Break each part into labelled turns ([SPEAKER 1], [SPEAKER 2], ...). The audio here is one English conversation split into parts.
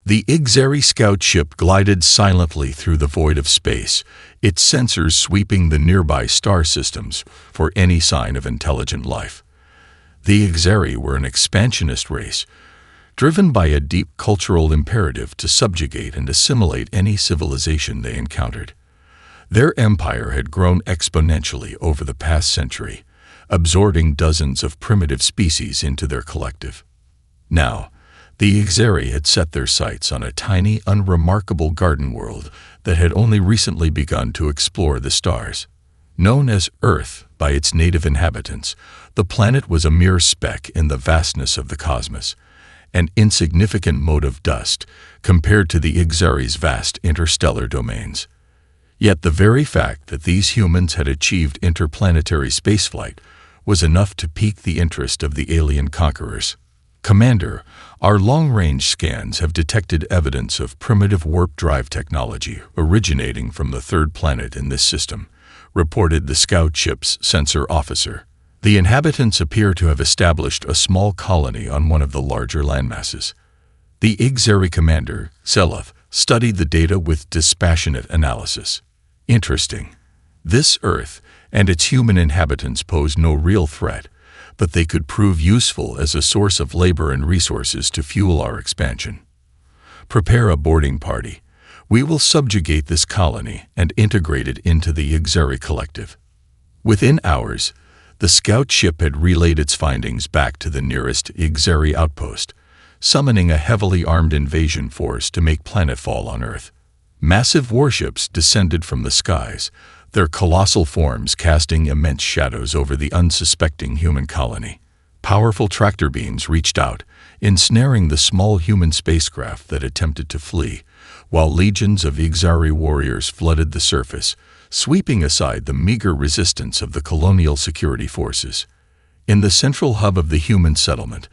[SPEAKER 1] The Ixeri scout ship glided silently through the void of space, its sensors sweeping the nearby star systems for any sign of intelligent life. The Ixeri were an expansionist race, driven by a deep cultural imperative to subjugate and assimilate any civilization they encountered. Their empire had grown exponentially over the past century, absorbing dozens of primitive species into their collective. Now, the Ixeri had set their sights on a tiny, unremarkable garden world that had only recently begun to explore the stars. Known as Earth by its native inhabitants, the planet was a mere speck in the vastness of the cosmos, an insignificant mote of dust compared to the Ixeri's vast interstellar domains. Yet the very fact that these humans had achieved interplanetary spaceflight was enough to pique the interest of the alien conquerors. Commander, our long-range scans have detected evidence of primitive warp drive technology originating from the third planet in this system, reported the scout ship's sensor officer. The inhabitants appear to have established a small colony on one of the larger landmasses. The Ixeri commander, Seleth, studied the data with dispassionate analysis. Interesting. This Earth and its human inhabitants pose no real threat, but they could prove useful as a source of labor and resources to fuel our expansion. Prepare a boarding party. We will subjugate this colony and integrate it into the Ixeri collective. Within hours, the scout ship had relayed its findings back to the nearest Ixeri outpost, summoning a heavily armed invasion force to make planetfall on Earth. Massive warships descended from the skies, their colossal forms casting immense shadows over the unsuspecting human colony. Powerful tractor beams reached out, ensnaring the small human spacecraft that attempted to flee, while legions of Ixeri warriors flooded the surface, sweeping aside the meager resistance of the colonial security forces. In the central hub of the human settlement,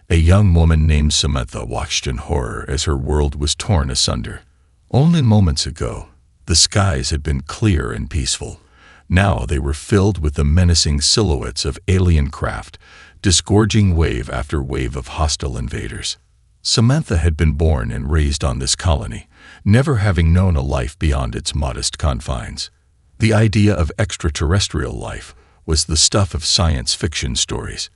[SPEAKER 1] a young woman named Samantha watched in horror as her world was torn asunder. Only moments ago, the skies had been clear and peaceful. Now they were filled with the menacing silhouettes of alien craft, disgorging wave after wave of hostile invaders. Samantha had been born and raised on this colony, never having known a life beyond its modest confines. The idea of extraterrestrial life was the stuff of science fiction stories,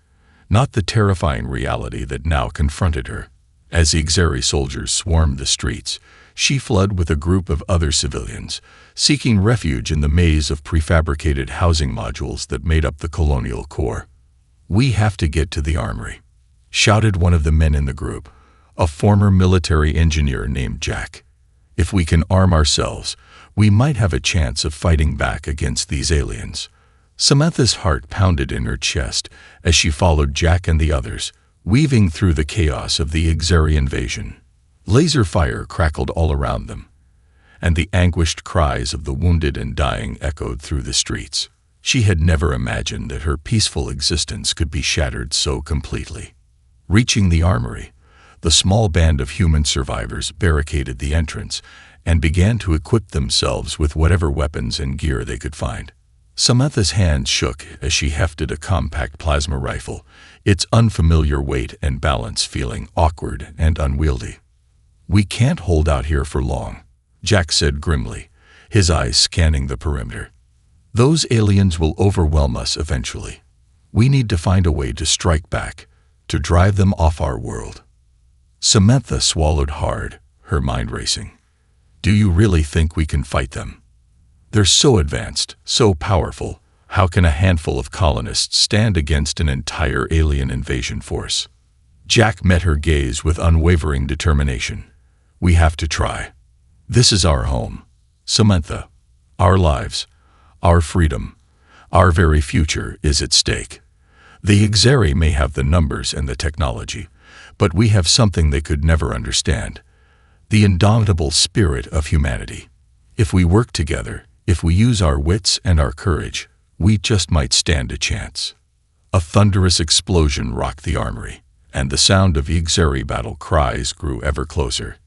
[SPEAKER 1] not the terrifying reality that now confronted her. As Ixeri soldiers swarmed the streets, she fled with a group of other civilians, seeking refuge in the maze of prefabricated housing modules that made up the colonial core. "We have to get to the armory," shouted one of the men in the group, a former military engineer named Jack. "If we can arm ourselves, we might have a chance of fighting back against these aliens." Samantha's heart pounded in her chest as she followed Jack and the others, weaving through the chaos of the Ixeri invasion. Laser fire crackled all around them, and the anguished cries of the wounded and dying echoed through the streets. She had never imagined that her peaceful existence could be shattered so completely. Reaching the armory, the small band of human survivors barricaded the entrance and began to equip themselves with whatever weapons and gear they could find. Samantha's hands shook as she hefted a compact plasma rifle, its unfamiliar weight and balance feeling awkward and unwieldy. "We can't hold out here for long," Jack said grimly, his eyes scanning the perimeter. "Those aliens will overwhelm us eventually. We need to find a way to strike back, to drive them off our world." Samantha swallowed hard, her mind racing. "Do you really think we can fight them? They're so advanced, so powerful. How can a handful of colonists stand against an entire alien invasion force?" Jack met her gaze with unwavering determination. "We have to try. This is our home, Samantha. Our lives, our freedom, our very future is at stake. The Ixeri may have the numbers and the technology, but we have something they could never understand: the indomitable spirit of humanity. If we work together, if we use our wits and our courage, we just might stand a chance." A thunderous explosion rocked the armory, and the sound of Ixeri battle cries grew ever closer.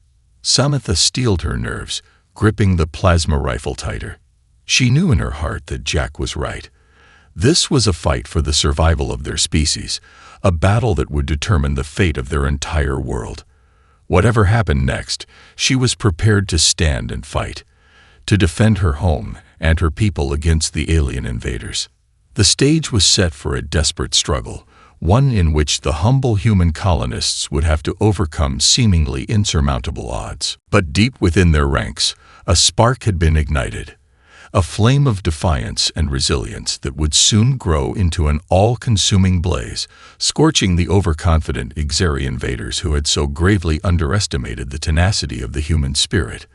[SPEAKER 1] Samantha steeled her nerves, gripping the plasma rifle tighter. She knew in her heart that Jack was right. This was a fight for the survival of their species, a battle that would determine the fate of their entire world. Whatever happened next, she was prepared to stand and fight, to defend her home and her people against the alien invaders. The stage was set for a desperate struggle, one in which the humble human colonists would have to overcome seemingly insurmountable odds. But deep within their ranks, a spark had been ignited, a flame of defiance and resilience that would soon grow into an all-consuming blaze, scorching the overconfident Exeri invaders who had so gravely underestimated the tenacity of the human spirit.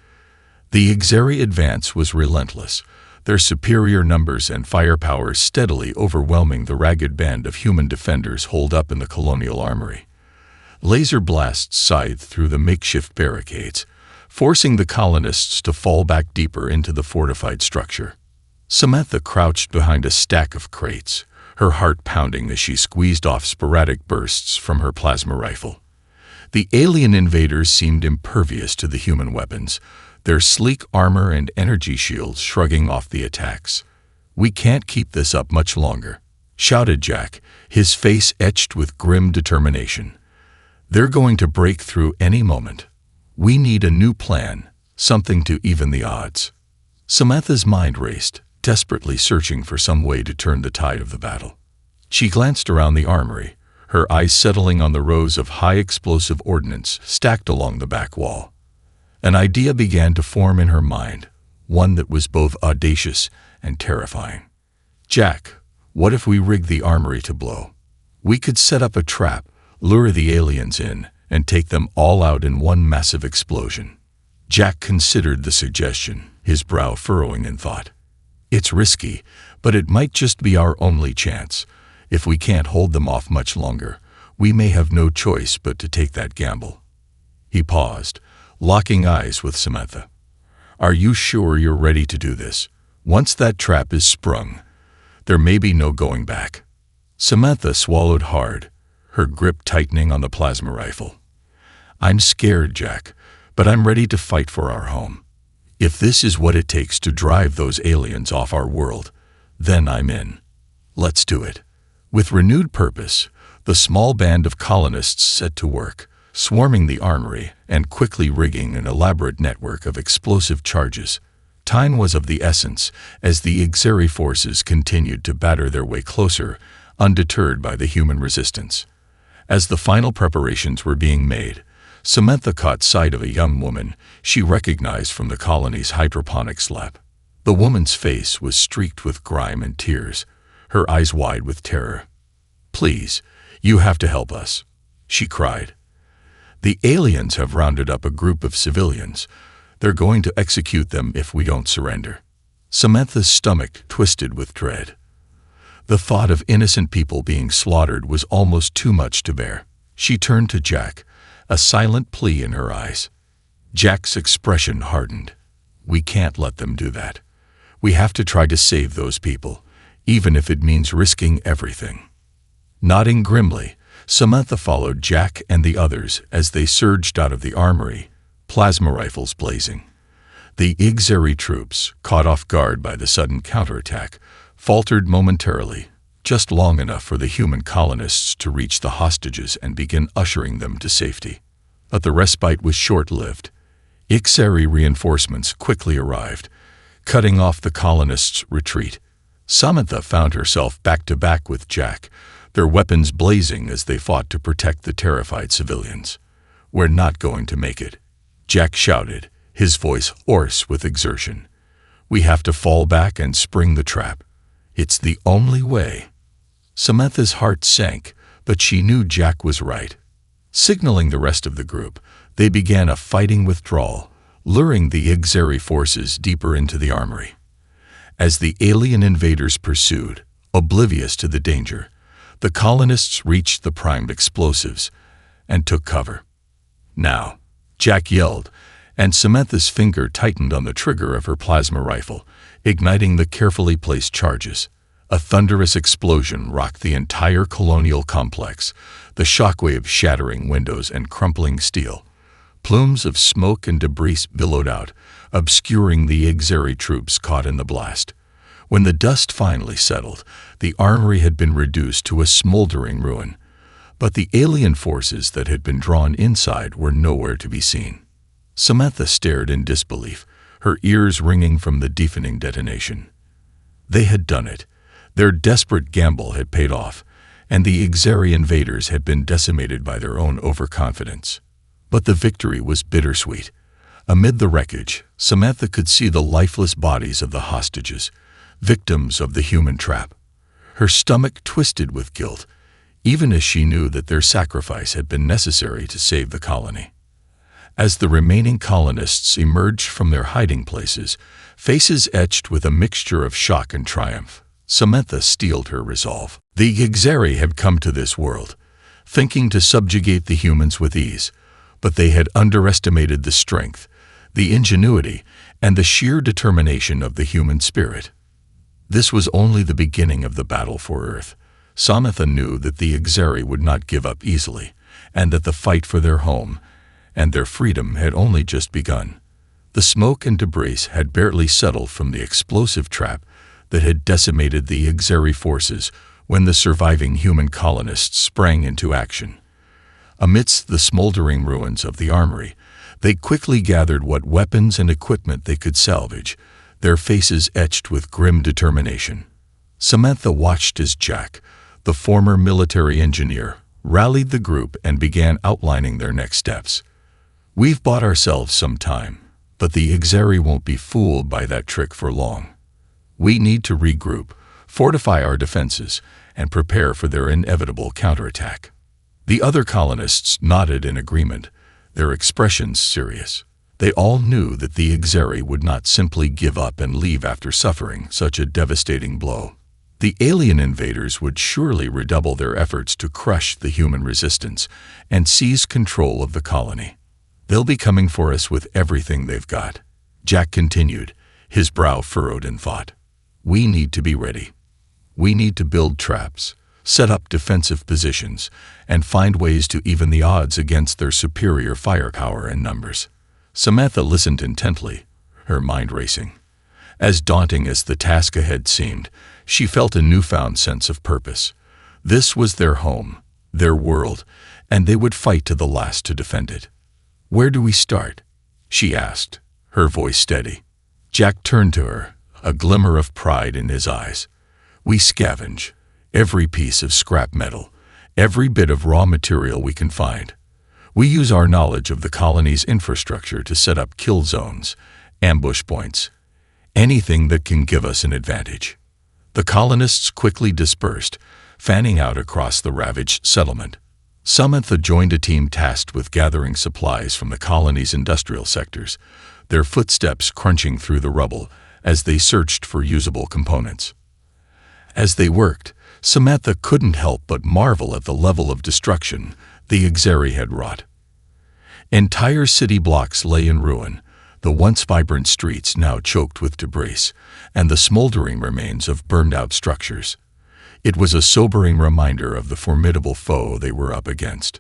[SPEAKER 1] The Exeri advance was relentless, their superior numbers and firepower steadily overwhelming the ragged band of human defenders holed up in the colonial armory. Laser blasts scythed through the makeshift barricades, forcing the colonists to fall back deeper into the fortified structure. Samantha crouched behind a stack of crates, her heart pounding as she squeezed off sporadic bursts from her plasma rifle. The alien invaders seemed impervious to the human weapons, their sleek armor and energy shields shrugging off the attacks. "We can't keep this up much longer," shouted Jack, his face etched with grim determination. "They're going to break through any moment. We need a new plan, something to even the odds." Samantha's mind raced, desperately searching for some way to turn the tide of the battle. She glanced around the armory, her eyes settling on the rows of high-explosive ordnance stacked along the back wall. An idea began to form in her mind, one that was both audacious and terrifying. "Jack, what if we rig the armory to blow? We could set up a trap, lure the aliens in, and take them all out in one massive explosion." Jack considered the suggestion, his brow furrowing in thought. "It's risky, but it might just be our only chance. If we can't hold them off much longer, we may have no choice but to take that gamble." He paused, locking eyes with Samantha. "Are you sure you're ready to do this? Once that trap is sprung, there may be no going back." Samantha swallowed hard, her grip tightening on the plasma rifle. "I'm scared, Jack, but I'm ready to fight for our home. If this is what it takes to drive those aliens off our world, then I'm in. Let's do it." With renewed purpose, the small band of colonists set to work, swarming the armory and quickly rigging an elaborate network of explosive charges. Time was of the essence as the Exeri forces continued to batter their way closer, undeterred by the human resistance. As the final preparations were being made, Samantha caught sight of a young woman she recognized from the colony's hydroponics lab. The woman's face was streaked with grime and tears, her eyes wide with terror. "Please, you have to help us," she cried. "The aliens have rounded up a group of civilians. They're going to execute them if we don't surrender." Samantha's stomach twisted with dread. The thought of innocent people being slaughtered was almost too much to bear. She turned to Jack, a silent plea in her eyes. Jack's expression hardened. "We can't let them do that. We have to try to save those people, even if it means risking everything." Nodding grimly, Samantha followed Jack and the others as they surged out of the armory, plasma rifles blazing. The Exeri troops, caught off guard by the sudden counterattack, faltered momentarily, just long enough for the human colonists to reach the hostages and begin ushering them to safety. But the respite was short-lived. Exeri reinforcements quickly arrived, cutting off the colonists' retreat. Samantha found herself back-to-back with Jack, their weapons blazing as they fought to protect the terrified civilians. "We're not going to make it," Jack shouted, his voice hoarse with exertion. "We have to fall back and spring the trap. It's the only way." Samantha's heart sank, but she knew Jack was right. Signaling the rest of the group, they began a fighting withdrawal, luring the Exeri forces deeper into the armory. As the alien invaders pursued, oblivious to the danger, the colonists reached the primed explosives and took cover. "Now," Jack yelled, and Samantha's finger tightened on the trigger of her plasma rifle, igniting the carefully placed charges. A thunderous explosion rocked the entire colonial complex, the shockwave shattering windows and crumpling steel. Plumes of smoke and debris billowed out, obscuring the Exeri troops caught in the blast. When the dust finally settled, the armory had been reduced to a smoldering ruin. But the alien forces that had been drawn inside were nowhere to be seen. Samantha stared in disbelief, her ears ringing from the deafening detonation. They had done it. Their desperate gamble had paid off, and the Exari invaders had been decimated by their own overconfidence. But the victory was bittersweet. Amid the wreckage, Samantha could see the lifeless bodies of the hostages, victims of the human trap. Her stomach twisted with guilt, even as she knew that their sacrifice had been necessary to save the colony. As the remaining colonists emerged from their hiding places, faces etched with a mixture of shock and triumph, Samantha steeled her resolve. The Exari had come to this world, thinking to subjugate the humans with ease, but they had underestimated the strength, the ingenuity, and the sheer determination of the human spirit. This was only the beginning of the battle for Earth. Samantha knew that the Exari would not give up easily, and that the fight for their home and their freedom had only just begun. The smoke and debris had barely settled from the explosive trap that had decimated the Exari forces when the surviving human colonists sprang into action. Amidst the smoldering ruins of the armory, they quickly gathered what weapons and equipment they could salvage, their faces etched with grim determination. Samantha watched as Jack, the former military engineer, rallied the group and began outlining their next steps. "We've bought ourselves some time, but the Exari won't be fooled by that trick for long. We need to regroup, fortify our defenses, and prepare for their inevitable counterattack." The other colonists nodded in agreement, their expressions serious. They all knew that the Exari would not simply give up and leave after suffering such a devastating blow. The alien invaders would surely redouble their efforts to crush the human resistance and seize control of the colony. "They'll be coming for us with everything they've got," Jack continued, his brow furrowed in thought. "We need to be ready. We need to build traps, set up defensive positions, and find ways to even the odds against their superior firepower and numbers." Samantha listened intently, her mind racing. As daunting as the task ahead seemed, she felt a newfound sense of purpose. This was their home, their world, and they would fight to the last to defend it. "Where do we start?" she asked, her voice steady. Jack turned to her, a glimmer of pride in his eyes. "We scavenge every piece of scrap metal, every bit of raw material we can find. We use our knowledge of the colony's infrastructure to set up kill zones, ambush points, anything that can give us an advantage." The colonists quickly dispersed, fanning out across the ravaged settlement. Samantha joined a team tasked with gathering supplies from the colony's industrial sectors, their footsteps crunching through the rubble as they searched for usable components. As they worked, Samantha couldn't help but marvel at the level of destruction the Exari had wrought. Entire city blocks lay in ruin, the once vibrant streets now choked with debris, and the smoldering remains of burned-out structures. It was a sobering reminder of the formidable foe they were up against.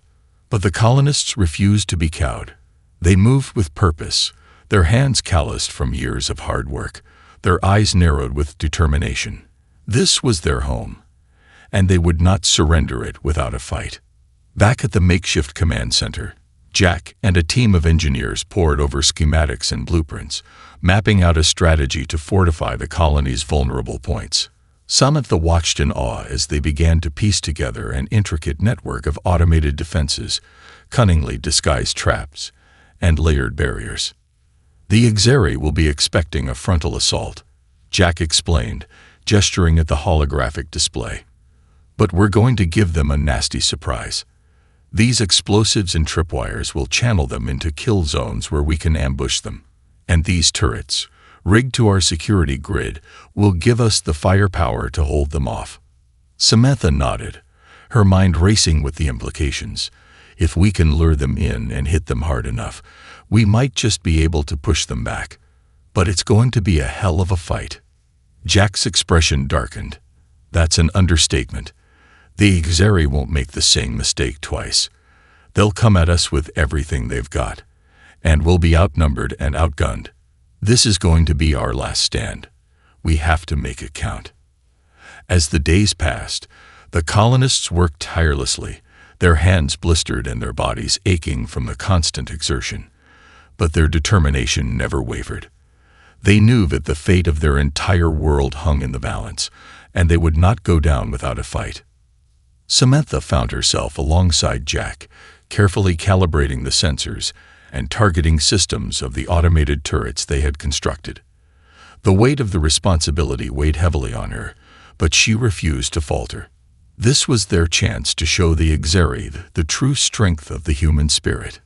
[SPEAKER 1] But the colonists refused to be cowed. They moved with purpose, their hands calloused from years of hard work, their eyes narrowed with determination. This was their home, and they would not surrender it without a fight. Back at the makeshift command center, Jack and a team of engineers pored over schematics and blueprints, mapping out a strategy to fortify the colony's vulnerable points. Samantha watched in awe as they began to piece together an intricate network of automated defenses, cunningly disguised traps, and layered barriers. "The Exari will be expecting a frontal assault," Jack explained, gesturing at the holographic display. "But we're going to give them a nasty surprise. These explosives and tripwires will channel them into kill zones where we can ambush them. And these turrets, rigged to our security grid, will give us the firepower to hold them off." Samantha nodded, her mind racing with the implications. If we can lure them in and hit them hard enough, we might just be able to push them back. But it's going to be a hell of a fight. Jack's expression darkened. "That's an understatement. The Exari won't make the same mistake twice. They'll come at us with everything they've got, and we'll be outnumbered and outgunned. This is going to be our last stand. We have to make it count." As the days passed, the colonists worked tirelessly, their hands blistered and their bodies aching from the constant exertion. But their determination never wavered. They knew that the fate of their entire world hung in the balance, and they would not go down without a fight. Samantha found herself alongside Jack, carefully calibrating the sensors and targeting systems of the automated turrets they had constructed. The weight of the responsibility weighed heavily on her, but she refused to falter. This was their chance to show the Exeri the true strength of the human spirit.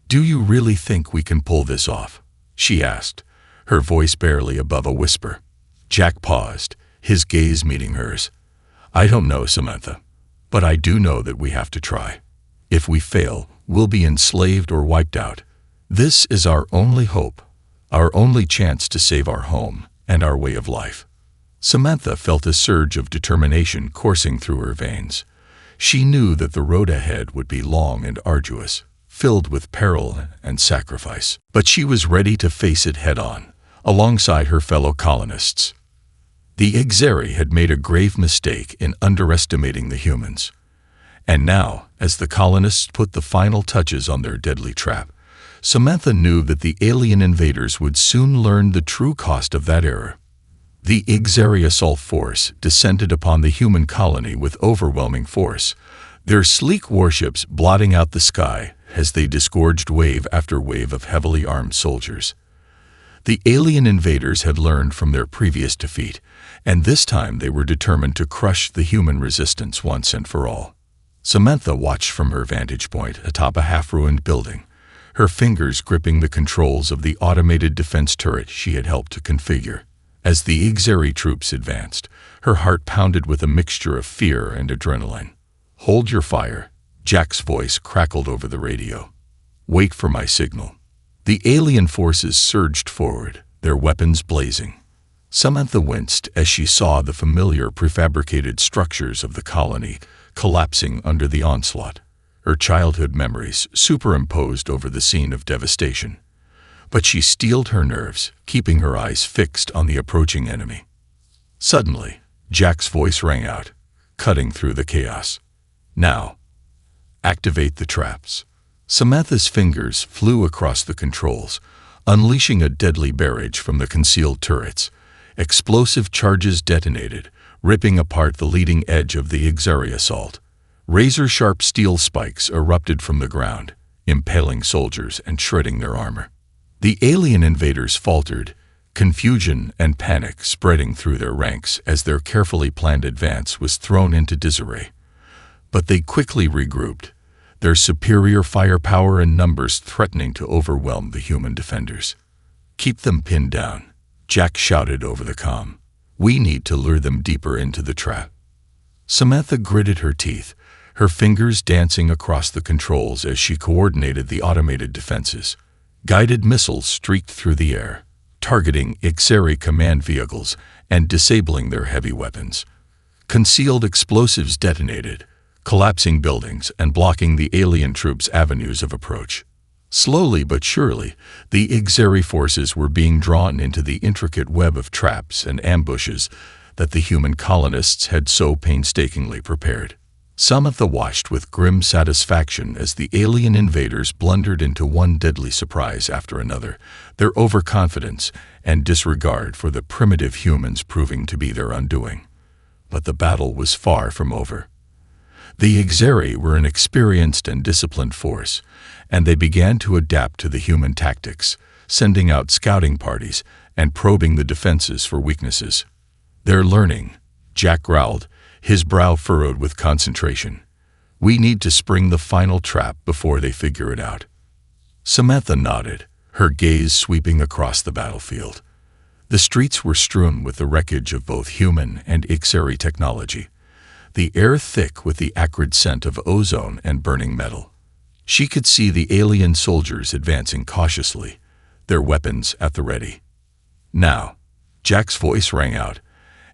[SPEAKER 1] "Do you really think we can pull this off?" she asked, her voice barely above a whisper. Jack paused, his gaze meeting hers. "I don't know, Samantha, but I do know that we have to try. If we fail, we'll be enslaved or wiped out. This is our only hope, our only chance to save our home and our way of life." Samantha felt a surge of determination coursing through her veins. She knew that the road ahead would be long and arduous, filled with peril and sacrifice, but she was ready to face it head-on, alongside her fellow colonists. The Exeri had made a grave mistake in underestimating the humans. And now, as the colonists put the final touches on their deadly trap, Samantha knew that the alien invaders would soon learn the true cost of that error. The Exeri assault force descended upon the human colony with overwhelming force, their sleek warships blotting out the sky as they disgorged wave after wave of heavily armed soldiers. The alien invaders had learned from their previous defeat, and this time they were determined to crush the human resistance once and for all. Samantha watched from her vantage point atop a half-ruined building, her fingers gripping the controls of the automated defense turret she had helped to configure. As the Exeri troops advanced, her heart pounded with a mixture of fear and adrenaline. "Hold your fire," Jack's voice crackled over the radio. "Wait for my signal." The alien forces surged forward, their weapons blazing. Samantha winced as she saw the familiar prefabricated structures of the colony collapsing under the onslaught, her childhood memories superimposed over the scene of devastation. But she steeled her nerves, keeping her eyes fixed on the approaching enemy. Suddenly, Jack's voice rang out, cutting through the chaos. "Now, activate the traps." Samantha's fingers flew across the controls, unleashing a deadly barrage from the concealed turrets. Explosive charges detonated, ripping apart the leading edge of the Exeri assault. Razor-sharp steel spikes erupted from the ground, impaling soldiers and shredding their armor. The alien invaders faltered, confusion and panic spreading through their ranks as their carefully planned advance was thrown into disarray. But they quickly regrouped, their superior firepower and numbers threatening to overwhelm the human defenders. "Keep them pinned down," Jack shouted over the comm. "We need to lure them deeper into the trap." Samantha gritted her teeth, her fingers dancing across the controls as she coordinated the automated defenses. Guided missiles streaked through the air, targeting Exeri command vehicles and disabling their heavy weapons. Concealed explosives detonated, collapsing buildings and blocking the alien troops' avenues of approach. Slowly but surely, the Exeri forces were being drawn into the intricate web of traps and ambushes that the human colonists had so painstakingly prepared. Samantha watched with grim satisfaction as the alien invaders blundered into one deadly surprise after another, their overconfidence and disregard for the primitive humans proving to be their undoing. But the battle was far from over. The Exeri were an experienced and disciplined force, and they began to adapt to the human tactics, sending out scouting parties and probing the defenses for weaknesses. "They're learning," Jack growled, his brow furrowed with concentration. "We need to spring the final trap before they figure it out." Samantha nodded, her gaze sweeping across the battlefield. The streets were strewn with the wreckage of both human and Exeri technology, the air thick with the acrid scent of ozone and burning metal. She could see the alien soldiers advancing cautiously, their weapons at the ready. "Now," Jack's voice rang out,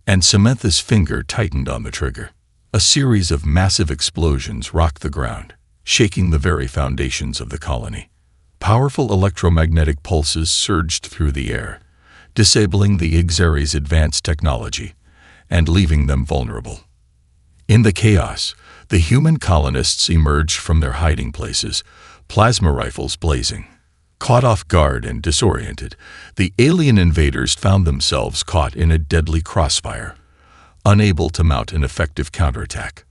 [SPEAKER 1] and Samantha's finger tightened on the trigger. A series of massive explosions rocked the ground, shaking the very foundations of the colony. Powerful electromagnetic pulses surged through the air, disabling the Exeri's advanced technology and leaving them vulnerable. In the chaos, The human colonists emerged from their hiding places, plasma rifles blazing. Caught off guard and disoriented, the alien invaders found themselves caught in a deadly crossfire, unable to mount an effective counterattack.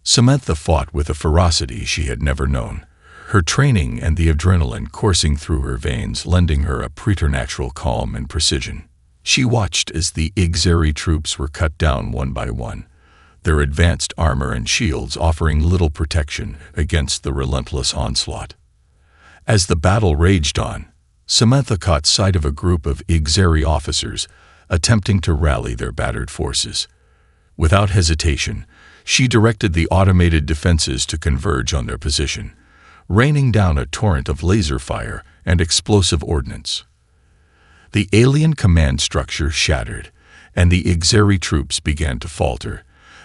[SPEAKER 1] Samantha fought with a ferocity she had never known, her training and the adrenaline coursing through her veins lending her a preternatural calm and precision. She watched as the Ixeri troops were cut down one by one, their advanced armor and shields offering little protection against the relentless onslaught. As the battle raged on, Samantha caught sight of a group of Ixeri officers attempting to rally their battered forces. Without hesitation, she directed the automated defenses to converge on their position, raining down a torrent of laser fire and explosive ordnance. The alien command structure shattered, and the Ixeri troops began to falter,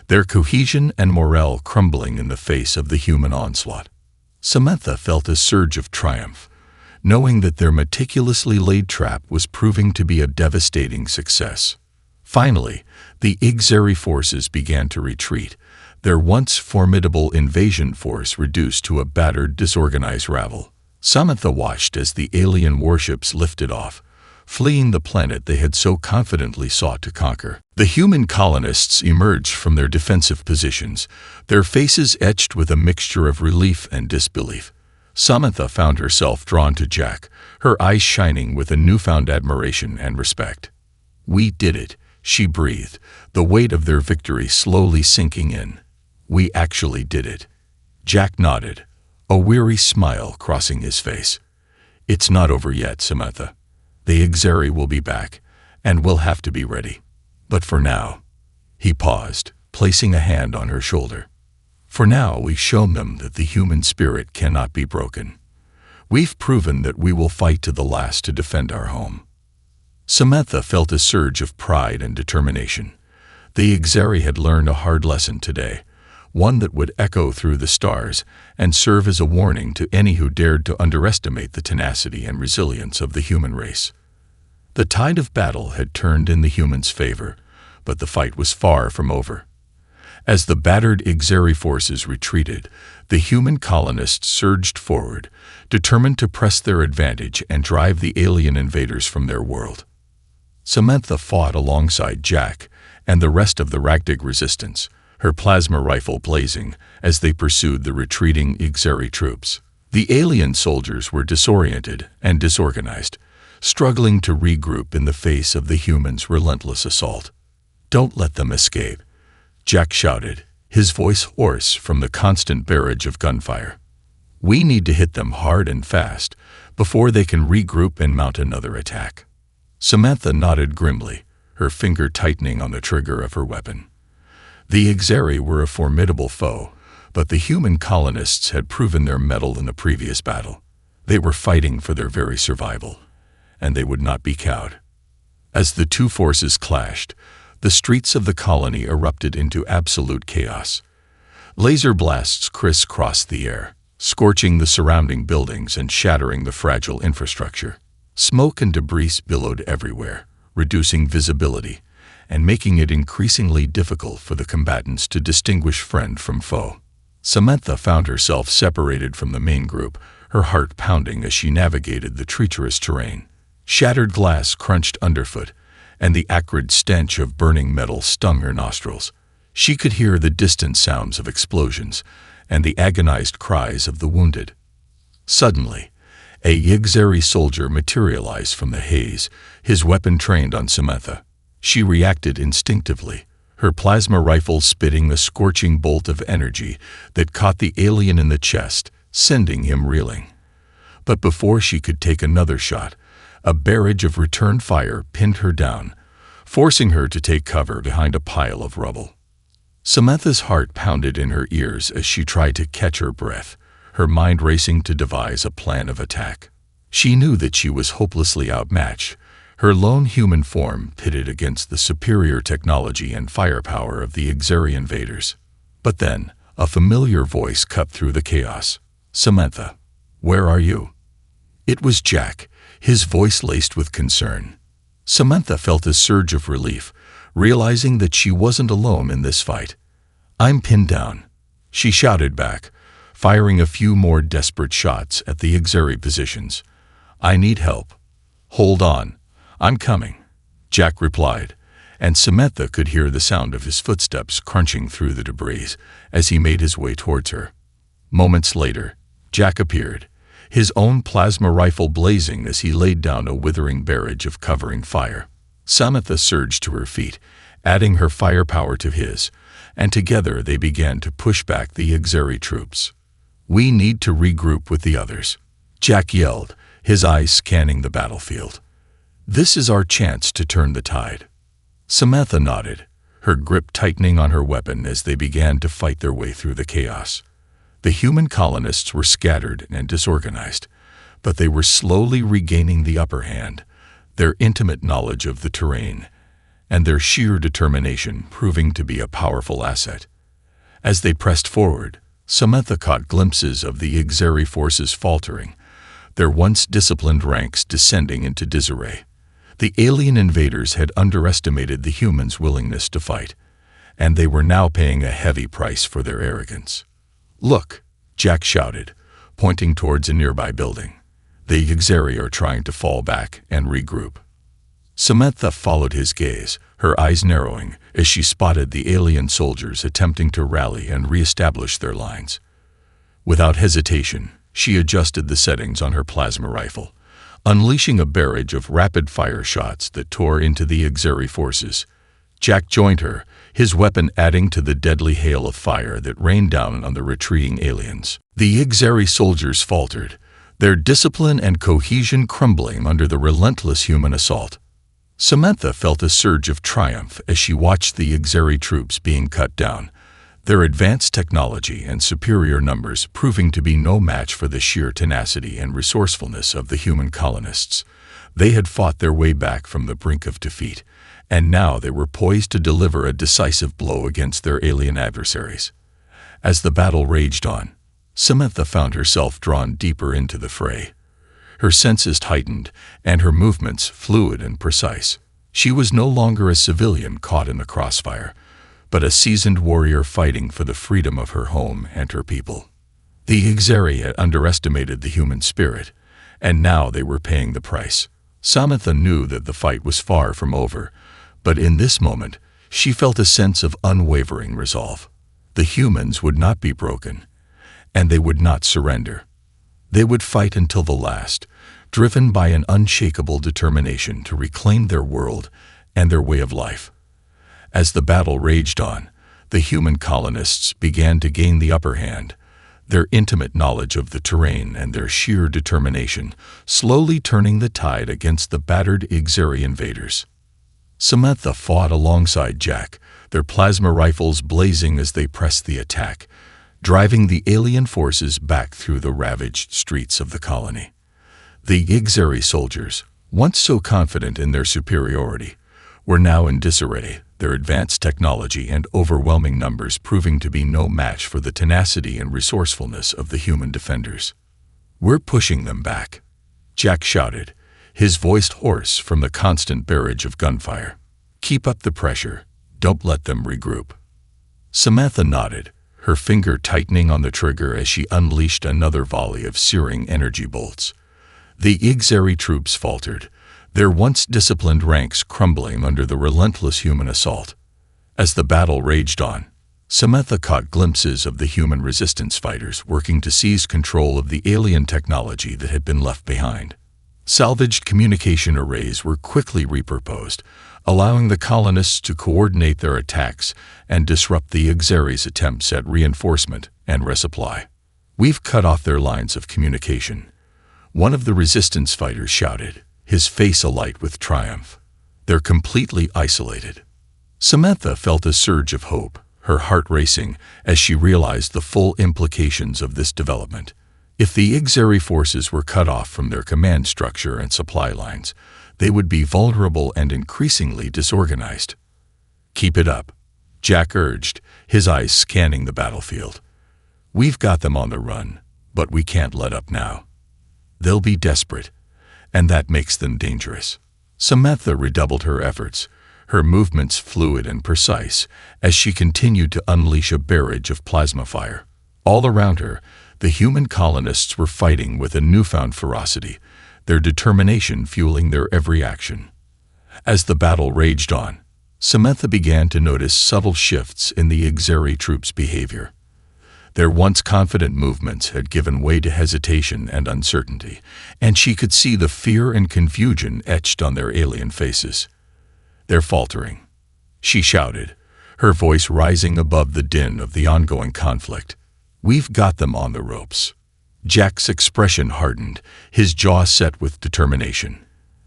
[SPEAKER 1] their cohesion and morale crumbling in the face of the human onslaught. Samantha felt a surge of triumph, knowing that their meticulously laid trap was proving to be a devastating success. Finally, the Ixeri forces began to retreat, their once formidable invasion force reduced to a battered, disorganized rabble. Samantha watched as the alien warships lifted off, fleeing the planet they had so confidently sought to conquer. The human colonists emerged from their defensive positions, their faces etched with a mixture of relief and disbelief. Samantha found herself drawn to Jack, her eyes shining with a newfound admiration and respect. "We did it," she breathed, the weight of their victory slowly sinking in. "We actually did it." Jack nodded, a weary smile crossing his face. "It's not over yet, Samantha. The Ixeri will be back, and we'll have to be ready. But for now," he paused, placing a hand on her shoulder. "For now, we've shown them that the human spirit cannot be broken. We've proven that we will fight to the last to defend our home." Samantha felt a surge of pride and determination. The Ixeri had learned a hard lesson today, one that would echo through the stars and serve as a warning to any who dared to underestimate the tenacity and resilience of the human race. The tide of battle had turned in the humans' favor, but the fight was far from over. As the battered Ixeri forces retreated, the human colonists surged forward, determined to press their advantage and drive the alien invaders from their world. Samantha fought alongside Jack and the rest of the Ragdig resistance, her plasma rifle blazing as they pursued the retreating Ixeri troops. The alien soldiers were disoriented and disorganized, struggling to regroup in the face of the humans' relentless assault. "Don't let them escape," Jack shouted, his voice hoarse from the constant barrage of gunfire. "We need to hit them hard and fast before they can regroup and mount another attack." Samantha nodded grimly, her finger tightening on the trigger of her weapon. The Ixeri were a formidable foe, but the human colonists had proven their mettle in the previous battle. They were fighting for their very survival, and they would not be cowed. As the two forces clashed, the streets of the colony erupted into absolute chaos. Laser blasts crisscrossed the air, scorching the surrounding buildings and shattering the fragile infrastructure. Smoke and debris billowed everywhere, reducing visibility and making it increasingly difficult for the combatants to distinguish friend from foe. Samantha found herself separated from the main group, her heart pounding as she navigated the treacherous terrain. Shattered glass crunched underfoot, and the acrid stench of burning metal stung her nostrils. She could hear the distant sounds of explosions and the agonized cries of the wounded. Suddenly, a Ixeri soldier materialized from the haze, his weapon trained on Samantha. She reacted instinctively, her plasma rifle spitting a scorching bolt of energy that caught the alien in the chest, sending him reeling. But before she could take another shot, a barrage of return fire pinned her down, forcing her to take cover behind a pile of rubble. Samantha's heart pounded in her ears as she tried to catch her breath, her mind racing to devise a plan of attack. She knew that she was hopelessly outmatched, her lone human form pitted against the superior technology and firepower of the Ixeri invaders. But then, a familiar voice cut through the chaos. "Samantha, where are you?" It was Jack, his voice laced with concern. Samantha felt a surge of relief, realizing that she wasn't alone in this fight. "I'm pinned down," she shouted back, firing a few more desperate shots at the auxiliary positions. "I need help." "Hold on. I'm coming," Jack replied, and Samantha could hear the sound of his footsteps crunching through the debris as he made his way towards her. Moments later, Jack appeared, his own plasma rifle blazing as he laid down a withering barrage of covering fire. Samantha surged to her feet, adding her firepower to his, and together they began to push back the auxiliary troops. "We need to regroup with the others," Jack yelled, his eyes scanning the battlefield. "This is our chance to turn the tide." Samantha nodded, her grip tightening on her weapon as they began to fight their way through the chaos. The human colonists were scattered and disorganized, but they were slowly regaining the upper hand, their intimate knowledge of the terrain and their sheer determination proving to be a powerful asset. As they pressed forward, Samantha caught glimpses of the auxiliary forces faltering, their once disciplined ranks descending into disarray. The alien invaders had underestimated the humans' willingness to fight, and they were now paying a heavy price for their arrogance. "Look," Jack shouted, pointing towards a nearby building. "The auxiliary are trying to fall back and regroup." Samantha followed his gaze, her eyes narrowing as she spotted the alien soldiers attempting to rally and reestablish their lines. Without hesitation, she adjusted the settings on her plasma rifle, unleashing a barrage of rapid-fire shots that tore into the auxiliary forces. Jack joined her, his weapon adding to the deadly hail of fire that rained down on the retreating aliens. The auxiliary soldiers faltered, their discipline and cohesion crumbling under the relentless human assault. Samantha felt a surge of triumph as she watched the auxiliary troops being cut down, their advanced technology and superior numbers proving to be no match for the sheer tenacity and resourcefulness of the human colonists. They had fought their way back from the brink of defeat, and now they were poised to deliver a decisive blow against their alien adversaries. As the battle raged on, Samantha found herself drawn deeper into the fray. Her senses heightened, and her movements fluid and precise. She was no longer a civilian caught in the crossfire, but a seasoned warrior fighting for the freedom of her home and her people. The auxiliary had underestimated the human spirit, and now they were paying the price. Samantha knew that the fight was far from over, but in this moment, she felt a sense of unwavering resolve. The humans would not be broken, and they would not surrender. They would fight until the last, driven by an unshakable determination to reclaim their world and their way of life. As the battle raged on, the human colonists began to gain the upper hand, their intimate knowledge of the terrain and their sheer determination slowly turning the tide against the battered auxiliary invaders. Samantha fought alongside Jack, their plasma rifles blazing as they pressed the attack, driving the alien forces back through the ravaged streets of the colony. The auxiliary soldiers, once so confident in their superiority, were now in disarray, their advanced technology and overwhelming numbers proving to be no match for the tenacity and resourcefulness of the human defenders. "We're pushing them back," Jack shouted, his voice hoarse from the constant barrage of gunfire. "Keep up the pressure. Don't let them regroup." Samantha nodded, her finger tightening on the trigger as she unleashed another volley of searing energy bolts. The auxiliary troops faltered, their once disciplined ranks crumbling under the relentless human assault. As the battle raged on, Samantha caught glimpses of the human resistance fighters working to seize control of the alien technology that had been left behind. Salvaged communication arrays were quickly repurposed, allowing the colonists to coordinate their attacks and disrupt the auxiliaries' attempts at reinforcement and resupply. "We've cut off their lines of communication," one of the resistance fighters shouted, his face alight with triumph. "They're completely isolated." Samantha felt a surge of hope, her heart racing as she realized the full implications of this development. If the auxiliary forces were cut off from their command structure and supply lines, they would be vulnerable and increasingly disorganized. "Keep it up," Jack urged, his eyes scanning the battlefield. "We've got them on the run, but we can't let up now. They'll be desperate, and that makes them dangerous." Samantha redoubled her efforts, her movements fluid and precise as she continued to unleash a barrage of plasma fire. All around her, the human colonists were fighting with a newfound ferocity, their determination fueling their every action. As the battle raged on, Samantha began to notice subtle shifts in the Exeri troops' behavior. Their once confident movements had given way to hesitation and uncertainty, and she could see the fear and confusion etched on their alien faces. "They're faltering," she shouted, her voice rising above the din of the ongoing conflict. "We've got them on the ropes." Jack's expression hardened, his jaw set with determination.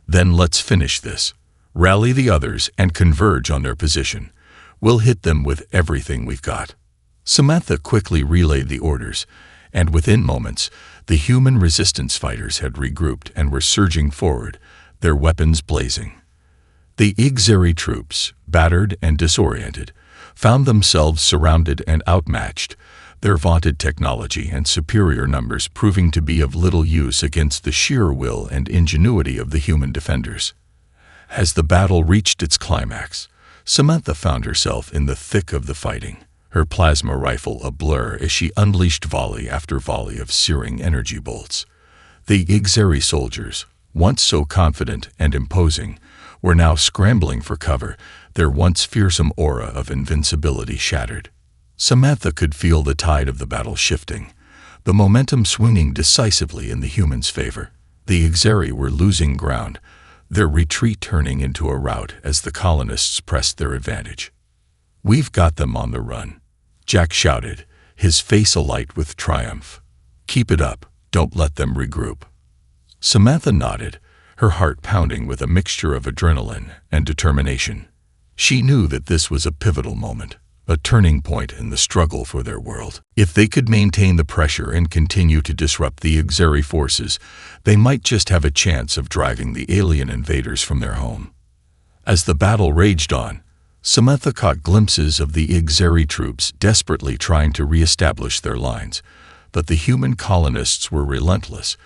[SPEAKER 1] "Then let's finish this. Rally the others and converge on their position. We'll hit them with everything we've got." Samantha quickly relayed the orders, and within moments, the human resistance fighters had regrouped and were surging forward, their weapons blazing. The Exeri troops, battered and disoriented, found themselves surrounded and outmatched, their vaunted technology and superior numbers proving to be of little use against the sheer will and ingenuity of the human defenders. As the battle reached its climax, Samantha found herself in the thick of the fighting, her plasma rifle a blur as she unleashed volley after volley of searing energy bolts. The Exeri soldiers, once so confident and imposing, were now scrambling for cover, their once fearsome aura of invincibility shattered. Samantha could feel the tide of the battle shifting, the momentum swinging decisively in the humans' favor. The Exeri were losing ground, their retreat turning into a rout as the colonists pressed their advantage. "We've got them on the run," Jack shouted, his face alight with triumph. "Keep it up, don't let them regroup." Samantha nodded, her heart pounding with a mixture of adrenaline and determination. She knew that this was a pivotal moment, a turning point in the struggle for their world. If they could maintain the pressure and continue to disrupt the Exeri forces, they might just have a chance of driving the alien invaders from their home. As the battle raged on, Samantha caught glimpses of the Exeri troops desperately trying to re-establish their lines, but the human colonists were relentless,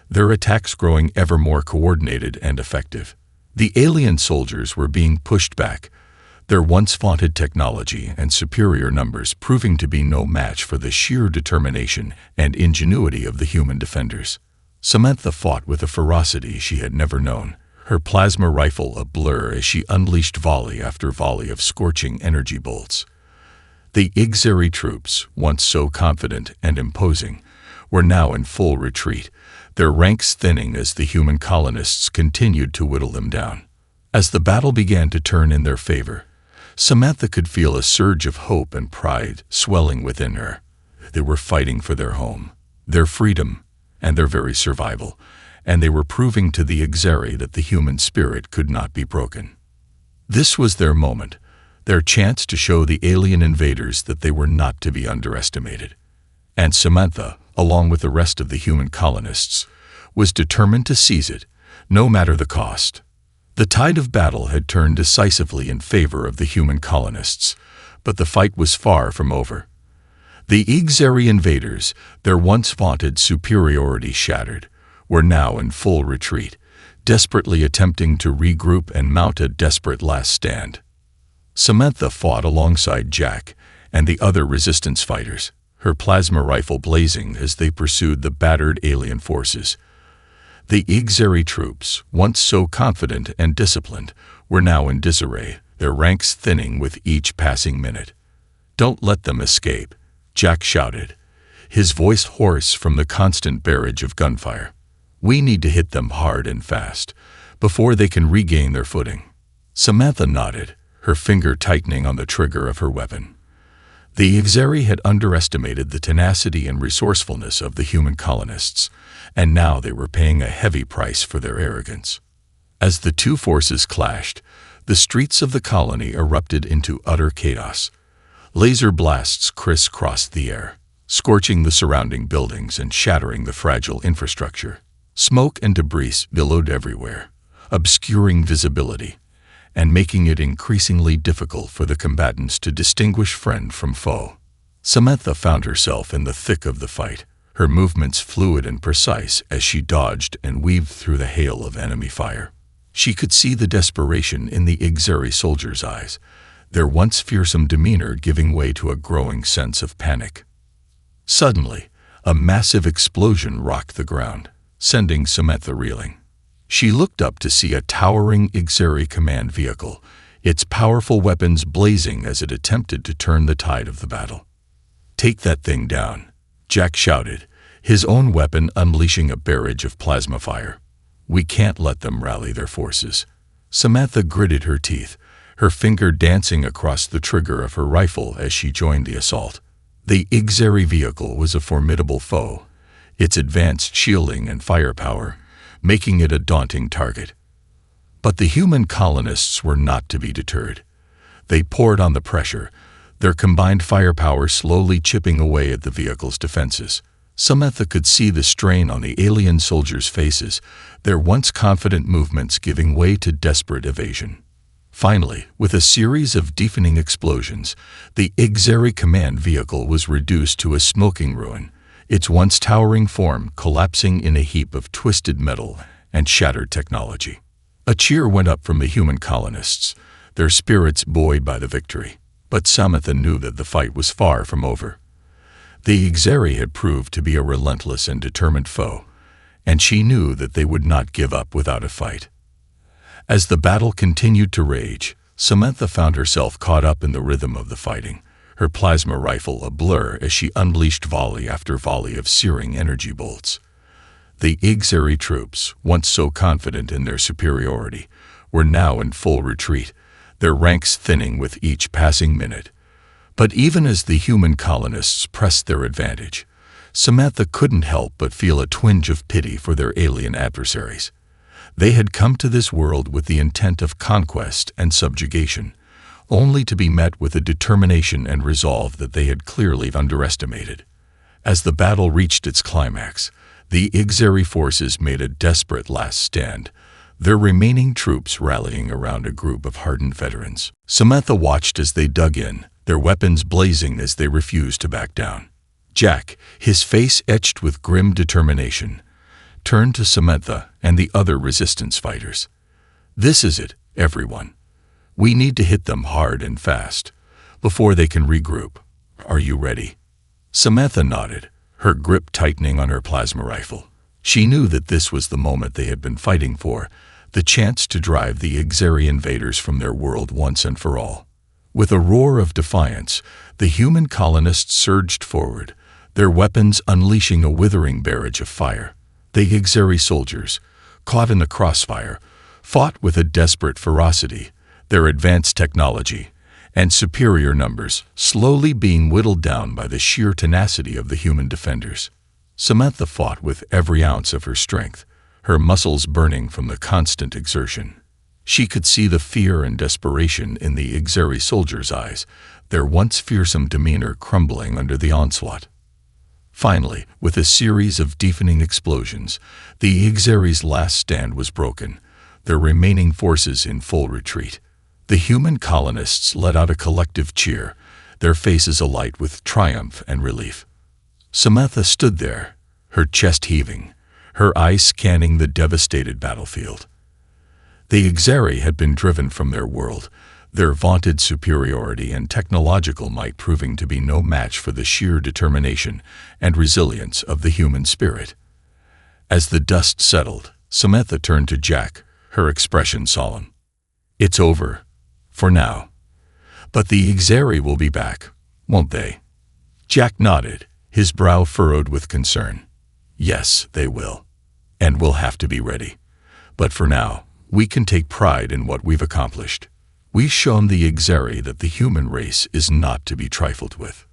[SPEAKER 1] their attacks growing ever more coordinated and effective. The alien soldiers were being pushed back, their once vaunted technology and superior numbers proving to be no match for the sheer determination and ingenuity of the human defenders. Samantha fought with a ferocity she had never known, her plasma rifle a blur as she unleashed volley after volley of scorching energy bolts. The Exeri troops, once so confident and imposing, were now in full retreat, their ranks thinning as the human colonists continued to whittle them down. As the battle began to turn in their favor, Samantha could feel a surge of hope and pride swelling within her. They were fighting for their home, their freedom, and their very survival, and they were proving to the Exeri that the human spirit could not be broken. This was their moment, their chance to show the alien invaders that they were not to be underestimated. And Samantha, along with the rest of the human colonists, was determined to seize it, no matter the cost. The tide of battle had turned decisively in favor of the human colonists, but the fight was far from over. The Exeri invaders, their once vaunted superiority shattered, were now in full retreat, desperately attempting to regroup and mount a desperate last stand. Samantha fought alongside Jack and the other resistance fighters, her plasma rifle blazing as they pursued the battered alien forces. The Exeri troops, once so confident and disciplined, were now in disarray, their ranks thinning with each passing minute. "Don't let them escape," Jack shouted, his voice hoarse from the constant barrage of gunfire. "We need to hit them hard and fast, before they can regain their footing." Samantha nodded, her finger tightening on the trigger of her weapon. The Exeri had underestimated the tenacity and resourcefulness of the human colonists, and now they were paying a heavy price for their arrogance. As the two forces clashed, the streets of the colony erupted into utter chaos. Laser blasts crisscrossed the air, scorching the surrounding buildings and shattering the fragile infrastructure. Smoke and debris billowed everywhere, obscuring visibility and making it increasingly difficult for the combatants to distinguish friend from foe. Samantha found herself in the thick of the fight, her movements fluid and precise as she dodged and weaved through the hail of enemy fire. She could see the desperation in the Ixeri soldiers' eyes, their once fearsome demeanor giving way to a growing sense of panic. Suddenly, a massive explosion rocked the ground, sending Samantha reeling. She looked up to see a towering Ixeri command vehicle, its powerful weapons blazing as it attempted to turn the tide of the battle. "Take that thing down," Jack shouted, his own weapon unleashing a barrage of plasma fire. "We can't let them rally their forces." Samantha gritted her teeth, her finger dancing across the trigger of her rifle as she joined the assault. The Ixeri vehicle was a formidable foe, its advanced shielding and firepower making it a daunting target. But the human colonists were not to be deterred. They poured on the pressure, their combined firepower slowly chipping away at the vehicle's defenses. Samantha could see the strain on the alien soldiers' faces, their once confident movements giving way to desperate evasion. Finally, with a series of deafening explosions, the Ixeri command vehicle was reduced to a smoking ruin, its once towering form collapsing in a heap of twisted metal and shattered technology. A cheer went up from the human colonists, their spirits buoyed by the victory. But Samantha knew that the fight was far from over. The Ixeri had proved to be a relentless and determined foe, and she knew that they would not give up without a fight. As the battle continued to rage, Samantha found herself caught up in the rhythm of the fighting, her plasma rifle a blur as she unleashed volley after volley of searing energy bolts. The Ixeri troops, once so confident in their superiority, were now in full retreat, their ranks thinning with each passing minute. But even as the human colonists pressed their advantage, Samantha couldn't help but feel a twinge of pity for their alien adversaries. They had come to this world with the intent of conquest and subjugation, only to be met with a determination and resolve that they had clearly underestimated. As the battle reached its climax, the Ixeri forces made a desperate last stand, their remaining troops rallying around a group of hardened veterans. Samantha watched as they dug in, their weapons blazing as they refused to back down. Jack, his face etched with grim determination, turned to Samantha and the other resistance fighters. "This is it, everyone. We need to hit them hard and fast, before they can regroup. Are you ready?" Samantha nodded, her grip tightening on her plasma rifle. She knew that this was the moment they had been fighting for, the chance to drive the Ixeri invaders from their world once and for all. With a roar of defiance, the human colonists surged forward, their weapons unleashing a withering barrage of fire. The Ixeri soldiers, caught in the crossfire, fought with a desperate ferocity, their advanced technology and superior numbers slowly being whittled down by the sheer tenacity of the human defenders. Samantha fought with every ounce of her strength, her muscles burning from the constant exertion. She could see the fear and desperation in the Ixeri soldiers' eyes, their once fearsome demeanor crumbling under the onslaught. Finally, with a series of deafening explosions, the Ixeri's last stand was broken, their remaining forces in full retreat. The human colonists let out a collective cheer, their faces alight with triumph and relief. Samantha stood there, her chest heaving, her eyes scanning the devastated battlefield. The Ixeri had been driven from their world, their vaunted superiority and technological might proving to be no match for the sheer determination and resilience of the human spirit. As the dust settled, Samantha turned to Jack, her expression solemn. "It's over. For now. But the Ixeri will be back, won't they?" Jack nodded, his brow furrowed with concern. "Yes, they will. And we'll have to be ready. But for now, we can take pride in what we've accomplished. We've shown the Ixeri that the human race is not to be trifled with."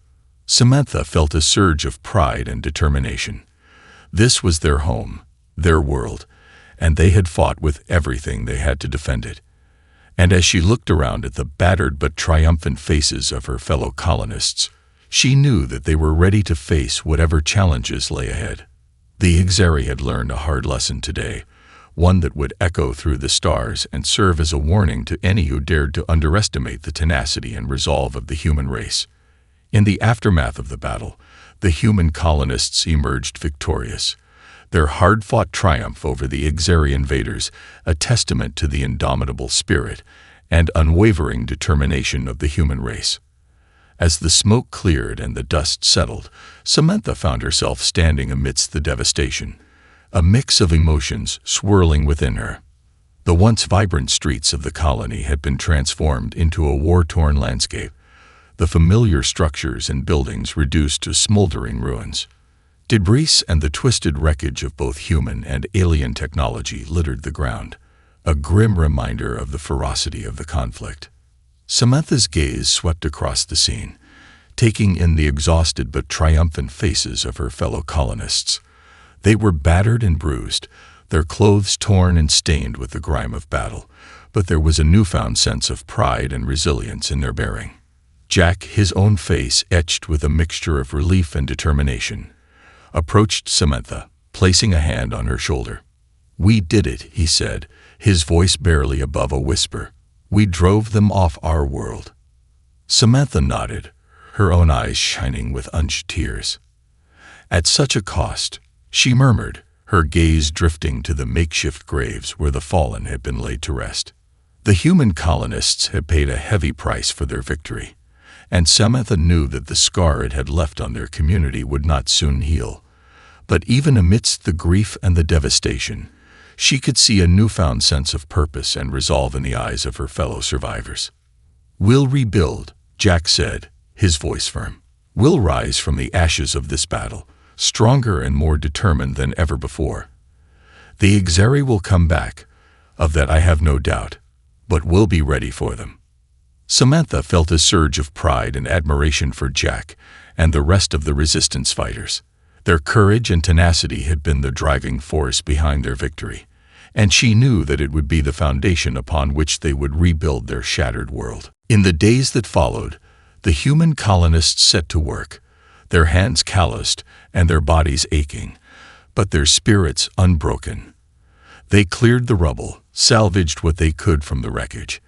[SPEAKER 1] Samantha felt a surge of pride and determination. This was their home, their world, and they had fought with everything they had to defend it. And as she looked around at the battered but triumphant faces of her fellow colonists, she knew that they were ready to face whatever challenges lay ahead. The Ixeri had learned a hard lesson today, one that would echo through the stars and serve as a warning to any who dared to underestimate the tenacity and resolve of the human race. In the aftermath of the battle, the human colonists emerged victorious, their hard-fought triumph over the Exari invaders a testament to the indomitable spirit and unwavering determination of the human race. As the smoke cleared and the dust settled, Samantha found herself standing amidst the devastation, a mix of emotions swirling within her. The once vibrant streets of the colony had been transformed into a war-torn landscape, the familiar structures and buildings reduced to smoldering ruins. Debris and the twisted wreckage of both human and alien technology littered the ground, a grim reminder of the ferocity of the conflict. Samantha's gaze swept across the scene, taking in the exhausted but triumphant faces of her fellow colonists. They were battered and bruised, their clothes torn and stained with the grime of battle, but there was a newfound sense of pride and resilience in their bearing. Jack, his own face etched with a mixture of relief and determination, approached Samantha, placing a hand on her shoulder. "We did it," he said, his voice barely above a whisper. "We drove them off our world." Samantha nodded, her own eyes shining with unshed tears. "At such a cost," she murmured, her gaze drifting to the makeshift graves where the fallen had been laid to rest. The human colonists had paid a heavy price for their victory, and Samantha knew that the scar it had left on their community would not soon heal. But even amidst the grief and the devastation, she could see a newfound sense of purpose and resolve in the eyes of her fellow survivors. "We'll rebuild," Jack said, his voice firm. "We'll rise from the ashes of this battle, stronger and more determined than ever before. The Exari will come back, of that I have no doubt, but we'll be ready for them." Samantha felt a surge of pride and admiration for Jack and the rest of the resistance fighters. Their courage and tenacity had been the driving force behind their victory, and she knew that it would be the foundation upon which they would rebuild their shattered world. In the days that followed, the human colonists set to work, their hands calloused and their bodies aching, but their spirits unbroken. They cleared the rubble, salvaged what they could from the wreckage,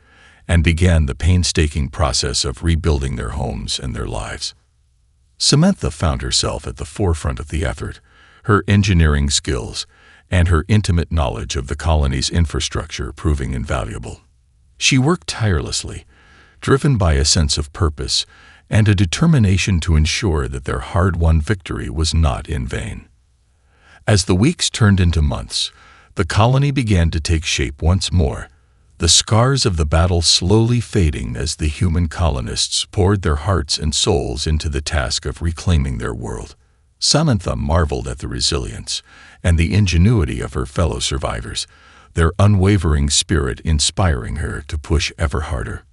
[SPEAKER 1] and began the painstaking process of rebuilding their homes and their lives. Samantha found herself at the forefront of the effort, her engineering skills and her intimate knowledge of the colony's infrastructure proving invaluable. She worked tirelessly, driven by a sense of purpose and a determination to ensure that their hard-won victory was not in vain. As the weeks turned into months, the colony began to take shape once more, the scars of the battle slowly fading as the human colonists poured their hearts and souls into the task of reclaiming their world. Samantha marveled at the resilience and the ingenuity of her fellow survivors, their unwavering spirit inspiring her to push ever harder.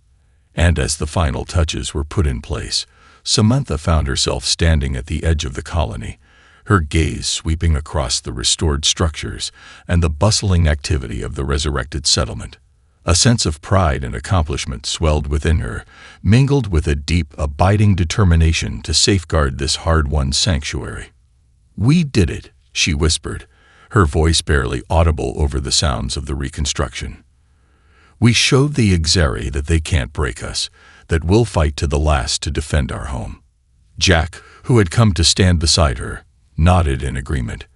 [SPEAKER 1] And as the final touches were put in place, Samantha found herself standing at the edge of the colony, her gaze sweeping across the restored structures and the bustling activity of the resurrected settlement. A sense of pride and accomplishment swelled within her, mingled with a deep, abiding determination to safeguard this hard-won sanctuary. "We did it," she whispered, her voice barely audible over the sounds of the reconstruction. "We showed the Exari that they can't break us, that we'll fight to the last to defend our home." Jack, who had come to stand beside her, nodded in agreement.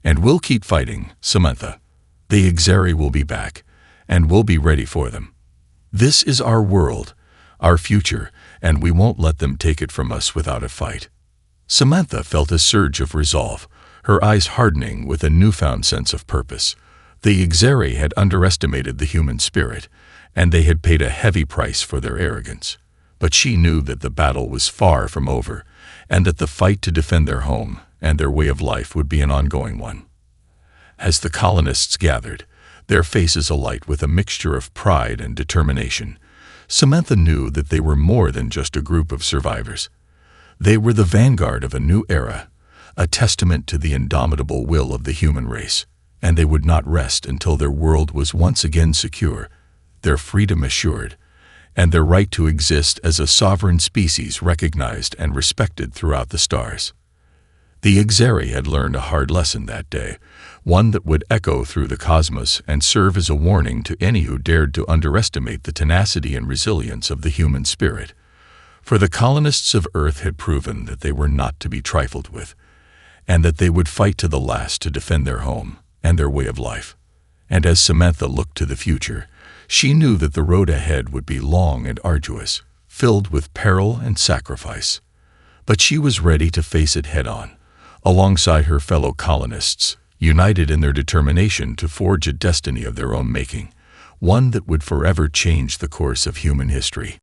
[SPEAKER 1] "And we'll keep fighting, Samantha. The Exari will be back, and we'll be ready for them. This is our world, our future, and we won't let them take it from us without a fight." Samantha felt a surge of resolve, her eyes hardening with a newfound sense of purpose. The Exari had underestimated the human spirit, and they had paid a heavy price for their arrogance. But she knew that the battle was far from over, and that the fight to defend their home and their way of life would be an ongoing one. As the colonists gathered, their faces alight with a mixture of pride and determination, Samantha knew that they were more than just a group of survivors. They were the vanguard of a new era, a testament to the indomitable will of the human race, and they would not rest until their world was once again secure, their freedom assured, and their right to exist as a sovereign species recognized and respected throughout the stars. The Exari had learned a hard lesson that day, one that would echo through the cosmos and serve as a warning to any who dared to underestimate the tenacity and resilience of the human spirit. For the colonists of Earth had proven that they were not to be trifled with, and that they would fight to the last to defend their home and their way of life. And as Samantha looked to the future, she knew that the road ahead would be long and arduous, filled with peril and sacrifice. But she was ready to face it head-on, alongside her fellow colonists, united in their determination to forge a destiny of their own making, one that would forever change the course of human history.